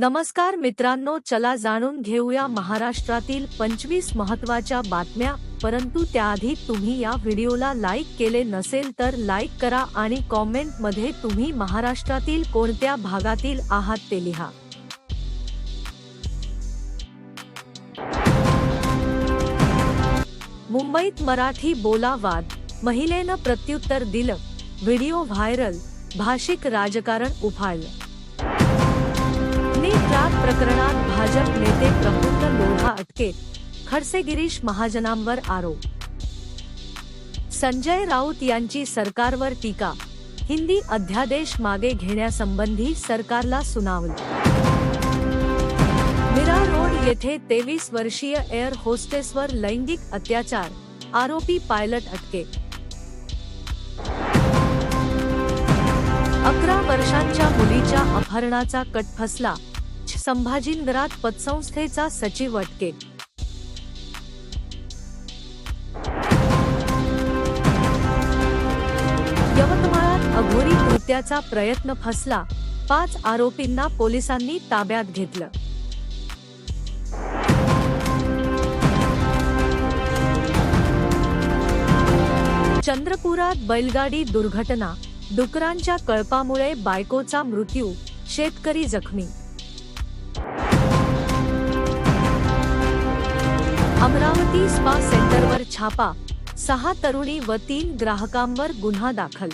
नमस्कार मित्रांनो, चला जाणून घेऊया महाराष्ट्रातील 25 महत्त्वाच्या बातम्या. परंतु त्याआधी तुम्ही या व्हिडिओला लाईक केले नसेल तर लाईक करा आणि कॉमेंट मध्ये तुम्ही महाराष्ट्रातील कोणत्या भागातील आहात ते लिहा. मुंबईत मराठी बोला वाद, महिलेनं प्रत्युत्तर दिलं, व्हिडिओ व्हायरल, भाषिक राजकारण उफाळलं. ट्रक प्रकरणात भाजप नेते प्रफुल्ल लोढा अटकेत, खडसे गिरीश महाजनांवर आरोप. संजय राऊत यांची सरकारवर टीका, हिंदी अध्यादेश मागे घेण्यासंबंधी सरकारला सुनावलं. मीरा रोड येथे 23 वर्षीय एअर होस्टेसवर लैंगिक अत्याचार, आरोपी पायलट अटकेत. 11 वर्षांच्या मुलीच्या अपहरणाचा कट फसला, संभाजीनगरात पतसंस्थेचा सचिव अटकेत. यवतमाळात अघोरी कृत्याचा प्रयत्न फसला, 5 आरोपींना पोलिसांनी ताब्यात घेतलं. चंद्रपुरात बैलगाडी दुर्घटना, डुकरांच्या कळपामुळे बायकोचा मृत्यू, शेतकरी जखमी. अमरावती स्पा सेंटरवर छापा, 6 तरुणी व 3 ग्राहकांवर गुन्हा दाखल.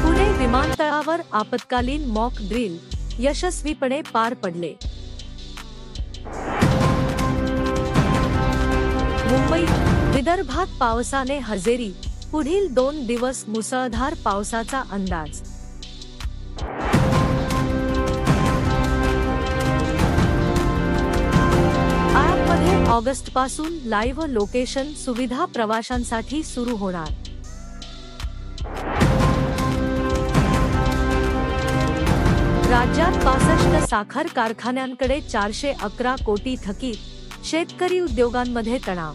पुणे विमानतळावर आपत्कालीन मॉक ड्रिल यशस्वीपणे पार पडले. मुंबई, विदर्भात पावसाने हजेरी, पुढील 2 दिवस मुसळधार पावसाचा अंदाज. ऑगस्ट पासून लाईव्ह लोकेशन सुविधा प्रवाशांसाठी सुरू होणार. राज्यात 65 साखर कारखान्यांकडे 411 कोटी थकीत, शेतकरी उद्योगांमध्ये तणाव.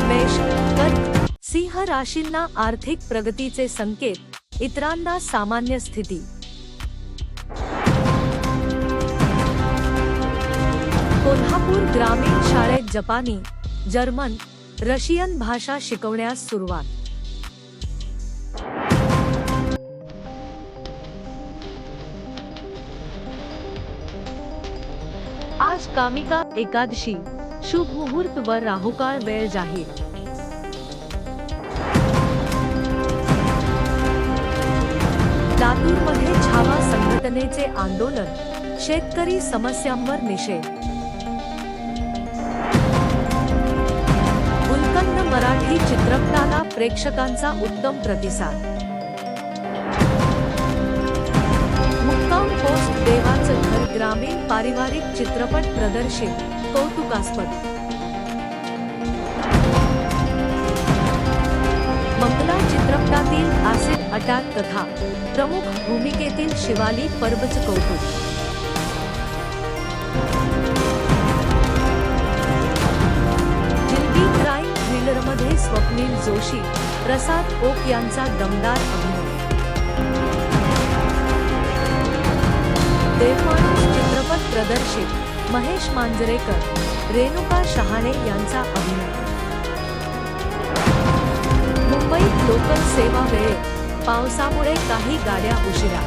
मेष, कर्क, सिंह राशींना आर्थिक प्रगतीचे संकेत, इतरांना सामान्य स्थिती. कोल्हापूर ग्रामीण शाळेत जपानी, जर्मन, रशियन भाषा शिकवण्यास सुरुवात. आज कामिका एकादशी, शुभ मुहूर्त व राहुकाळ वेळ जाहीर. लातूरमध्ये छावा संघटनेचे आंदोलन, शेतकरी समस्यांवर निषेध. मराठी चित्रपटाला प्रेक्षकांचा उत्तम प्रतिसाद. मुक्काम पोस्ट देवाचं घर ग्रामीण पारिवारिक चित्रपट प्रदर्शित, कौतुकास्पद. मंगला चित्रपटातील ऍसिड अटॅक कथा, प्रमुख भूमिकेतील शिवाली परबचं कौतुक. मध्ये स्वप्नील जोशी, प्रसाद ओक यांचा दमदार अभिनय. देवमाणूस चित्रपट प्रदर्शित, महेश मांजरेकर, रेणुका शहाणे यांचा अभिनय. मुंबईत लोकल सेवा वेळेत, पावसामुळे काही गाड्या उशिरा.